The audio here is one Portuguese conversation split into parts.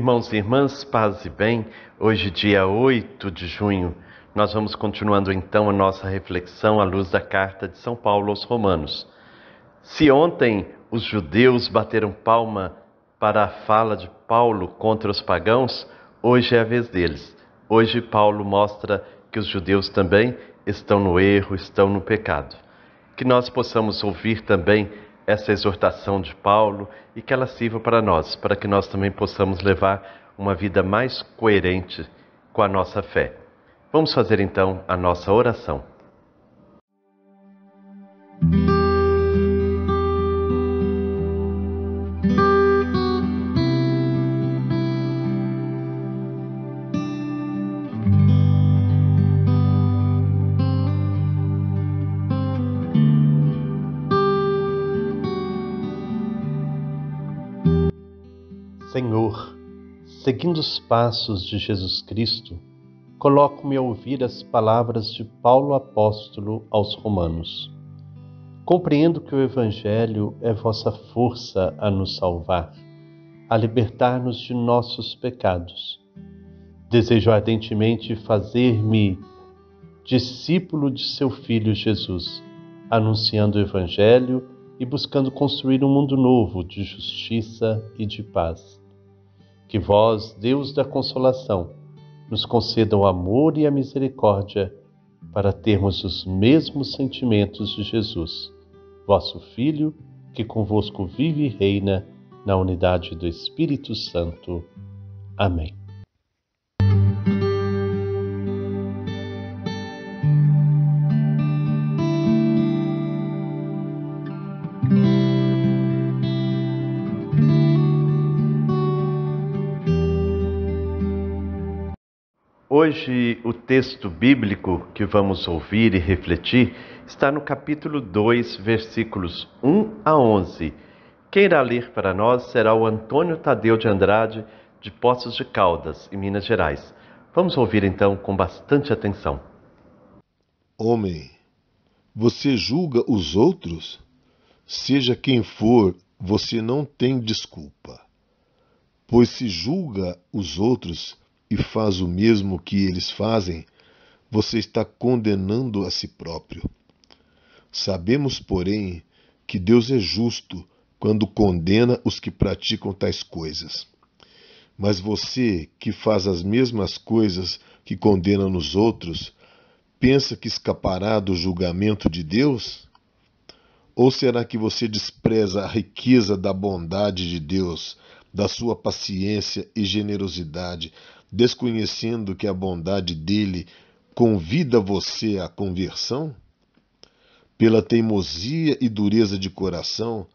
Irmãos e irmãs, paz e bem, hoje dia 8 de junho, nós vamos continuando então a nossa reflexão à luz da carta de São Paulo aos Romanos. Se ontem os judeus bateram palma para a fala de Paulo contra os pagãos, hoje é a vez deles. Hoje Paulo mostra que os judeus também estão no erro, estão no pecado. Que nós possamos ouvir também essa exortação de Paulo e que ela sirva para nós, para que nós também possamos levar uma vida mais coerente com a nossa fé. Vamos fazer então a nossa oração. Senhor, seguindo os passos de Jesus Cristo, coloco-me a ouvir as palavras de Paulo apóstolo aos Romanos. Compreendo que o Evangelho é vossa força a nos salvar, a libertar-nos de nossos pecados. Desejo ardentemente fazer-me discípulo de seu Filho Jesus, anunciando o Evangelho e buscando construir um mundo novo de justiça e de paz. Que vós, Deus da consolação, nos conceda o amor e a misericórdia para termos os mesmos sentimentos de Jesus, vosso Filho, que convosco vive e reina na unidade do Espírito Santo. Amém. Hoje, o texto bíblico que vamos ouvir e refletir está no capítulo 2, versículos 1 a 11. Quem irá ler para nós será o Antônio Tadeu de Andrade, de Poços de Caldas, em Minas Gerais. Vamos ouvir então com bastante atenção. Homem, você julga os outros? Seja quem for, você não tem desculpa. Pois se julga os outros e faz o mesmo que eles fazem, você está condenando a si próprio. Sabemos, porém, que Deus é justo quando condena os que praticam tais coisas. Mas você, que faz as mesmas coisas que condena nos outros, pensa que escapará do julgamento de Deus? Ou será que você despreza a riqueza da bondade de Deus, da sua paciência e generosidade, desconhecendo que a bondade dele convida você à conversão? Pela teimosia e dureza de coração,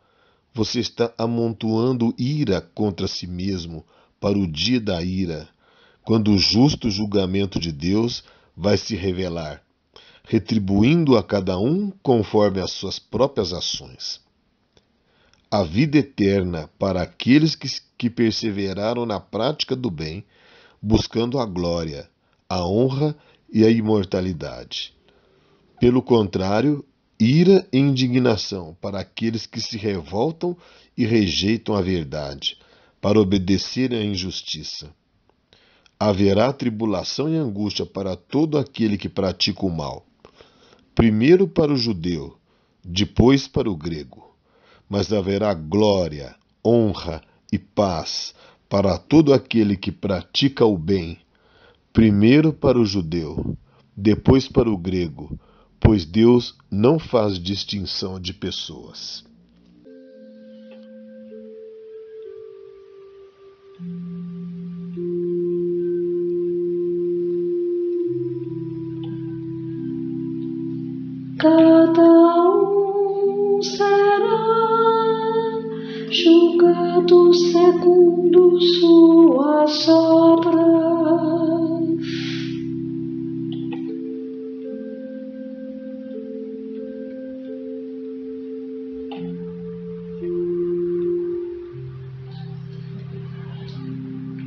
você está amontoando ira contra si mesmo para o dia da ira, quando o justo julgamento de Deus vai se revelar, retribuindo a cada um conforme as suas próprias ações. A vida eterna para aqueles que perseveraram na prática do bem, buscando a glória, a honra e a imortalidade. Pelo contrário, ira e indignação para aqueles que se revoltam e rejeitam a verdade, para obedecerem à injustiça. Haverá tribulação e angústia para todo aquele que pratica o mal. Primeiro para o judeu, depois para o grego. Mas haverá glória, honra e paz para todo aquele que pratica o bem. Primeiro para o judeu, depois para o grego, pois Deus não faz distinção de pessoas. Cada um será julgado segundo suas obras.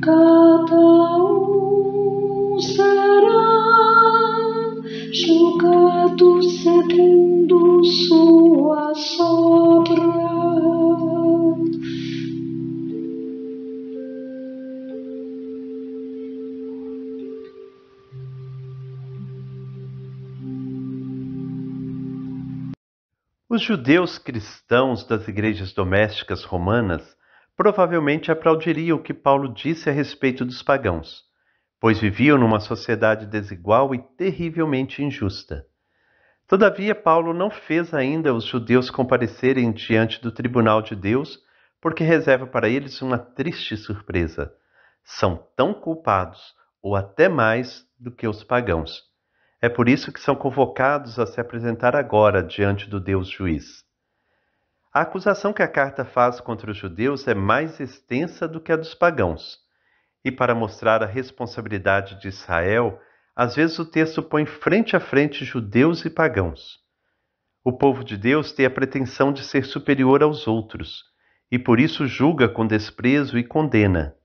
Cada um será julgado segundo suas obras. Os judeus cristãos das igrejas domésticas romanas provavelmente aplaudiriam o que Paulo disse a respeito dos pagãos, pois viviam numa sociedade desigual e terrivelmente injusta. Todavia, Paulo não fez ainda os judeus comparecerem diante do tribunal de Deus, porque reserva para eles uma triste surpresa. São tão culpados, ou até mais, do que os pagãos. É por isso que são convocados a se apresentar agora diante do Deus juiz. A acusação que a carta faz contra os judeus é mais extensa do que a dos pagãos. E para mostrar a responsabilidade de Israel, às vezes o texto põe frente a frente judeus e pagãos. O povo de Deus tem a pretensão de ser superior aos outros, e por isso julga com desprezo e condena.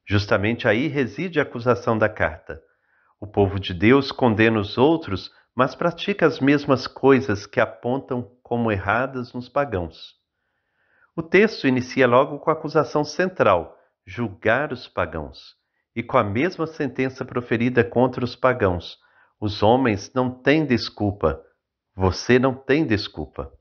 Justamente aí reside a acusação da carta. O povo de Deus condena os outros, mas pratica as mesmas coisas que apontam como erradas nos pagãos. O texto inicia logo com a acusação central, julgar os pagãos, e com a mesma sentença proferida contra os pagãos. Os homens não têm desculpa. Você não tem desculpa.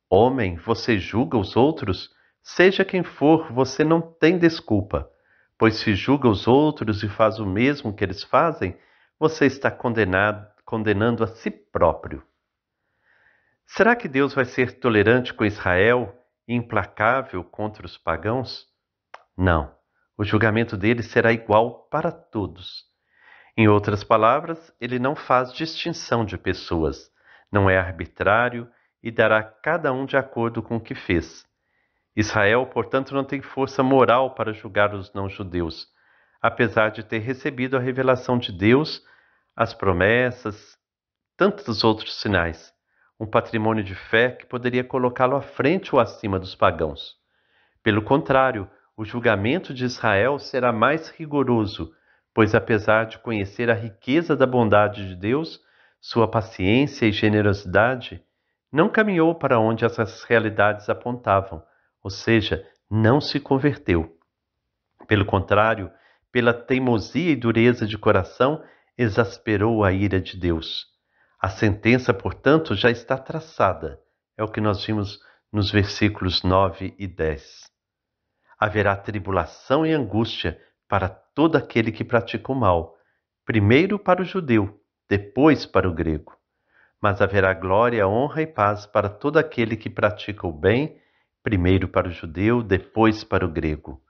Homem, você julga os outros? Seja quem for, você não tem desculpa. Pois se julga os outros e faz o mesmo que eles fazem, você está condenando a si próprio. Será que Deus vai ser tolerante com Israel e implacável contra os pagãos? Não. O julgamento dele será igual para todos. Em outras palavras, ele não faz distinção de pessoas, não é arbitrário e dará a cada um de acordo com o que fez. Israel, portanto, não tem força moral para julgar os não-judeus, apesar de ter recebido a revelação de Deus, as promessas, tantos outros sinais, um patrimônio de fé que poderia colocá-lo à frente ou acima dos pagãos. Pelo contrário, o julgamento de Israel será mais rigoroso, pois apesar de conhecer a riqueza da bondade de Deus, sua paciência e generosidade, não caminhou para onde essas realidades apontavam, ou seja, não se converteu. Pelo contrário, pela teimosia e dureza de coração, exasperou a ira de Deus. A sentença, portanto, já está traçada. É o que nós vimos nos versículos 9 e 10. Haverá tribulação e angústia para todo aquele que pratica o mal, primeiro para o judeu, depois para o grego. Mas haverá glória, honra e paz para todo aquele que pratica o bem, primeiro para o judeu, depois para o grego.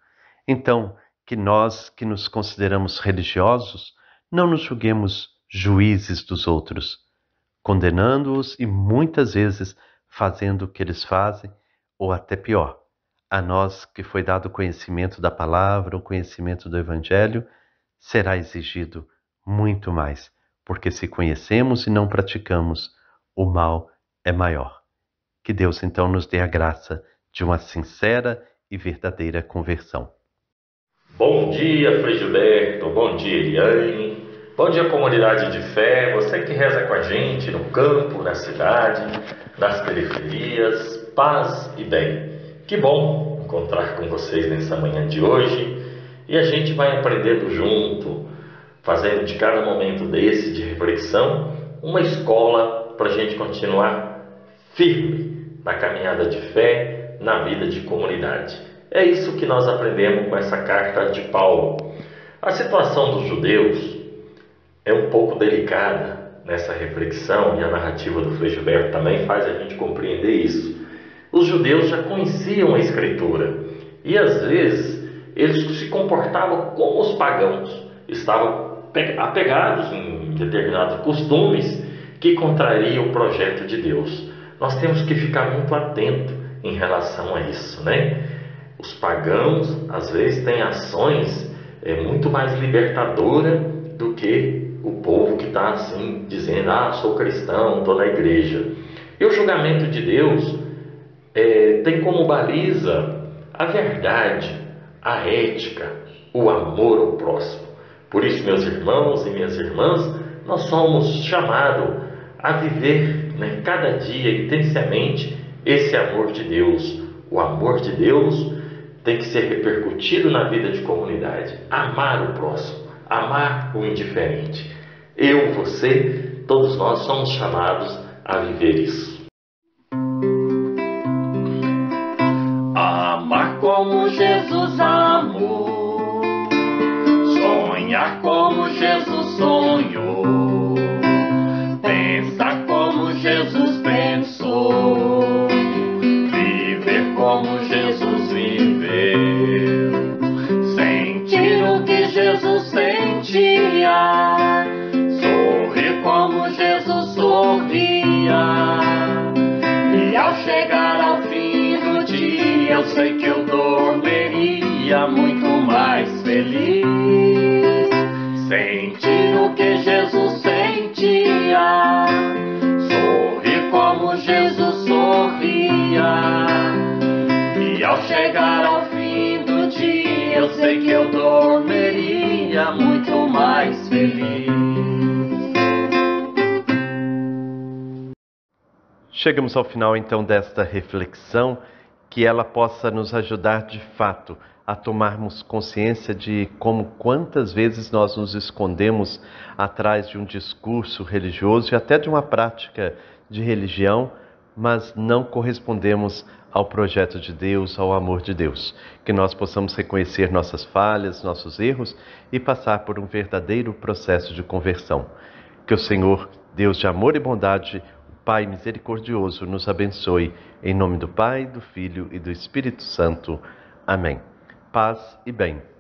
Então, que nós que nos consideramos religiosos, não nos julguemos juízes dos outros, condenando-os e muitas vezes fazendo o que eles fazem, ou até pior. A nós que foi dado o conhecimento da palavra, o conhecimento do Evangelho, será exigido muito mais, porque se conhecemos e não praticamos, o mal é maior. Que Deus então nos dê a graça de uma sincera e verdadeira conversão. Bom dia, Frei Gilberto, bom dia, Eliane, bom dia, comunidade de fé, você que reza com a gente no campo, na cidade, nas periferias, paz e bem. Que bom encontrar com vocês nessa manhã de hoje e a gente vai aprendendo junto, fazendo de cada momento desse de reflexão uma escola para a gente continuar firme na caminhada de fé, na vida de comunidade. É isso que nós aprendemos com essa carta de Paulo. A situação dos judeus é um pouco delicada nessa reflexão e a narrativa do Frei Gilberto também faz a gente compreender isso. Os judeus já conheciam a Escritura e às vezes eles se comportavam como os pagãos, estavam apegados em determinados costumes que contrariam o projeto de Deus. Nós temos que ficar muito atento em relação a isso, né? Os pagãos às vezes têm ações muito mais libertadoras do que o povo que está assim dizendo: sou cristão, estou na igreja. E o julgamento de Deus tem como baliza a verdade, a ética, o amor ao próximo. Por isso, meus irmãos e minhas irmãs, nós somos chamados a viver cada dia intensamente esse amor de Deus. O amor de Deus tem que ser repercutido na vida de comunidade. Amar o próximo, amar o indiferente. Eu, você, todos nós somos chamados a viver isso. como Jesus amou, sonhar como Jesus sonhou, pensar como Jesus pensou, viver como Jesus viveu, sentir o que Jesus sentia, sorrir como Jesus sorria. E ao chegar ao fim do dia, eu sei que eu dormiria muito mais feliz. Sentir o que Jesus sentia, sorrir como Jesus sorria. E ao chegar ao fim do dia, eu sei que eu dormiria muito mais feliz. Chegamos ao final então desta reflexão, que ela possa nos ajudar de fato a tomarmos consciência de quantas vezes nós nos escondemos atrás de um discurso religioso e até de uma prática de religião, mas não correspondemos ao projeto de Deus, ao amor de Deus. Que nós possamos reconhecer nossas falhas, nossos erros e passar por um verdadeiro processo de conversão. Que o Senhor, Deus de amor e bondade, Pai misericordioso, nos abençoe. Em nome do Pai, do Filho e do Espírito Santo. Amém. Paz e bem.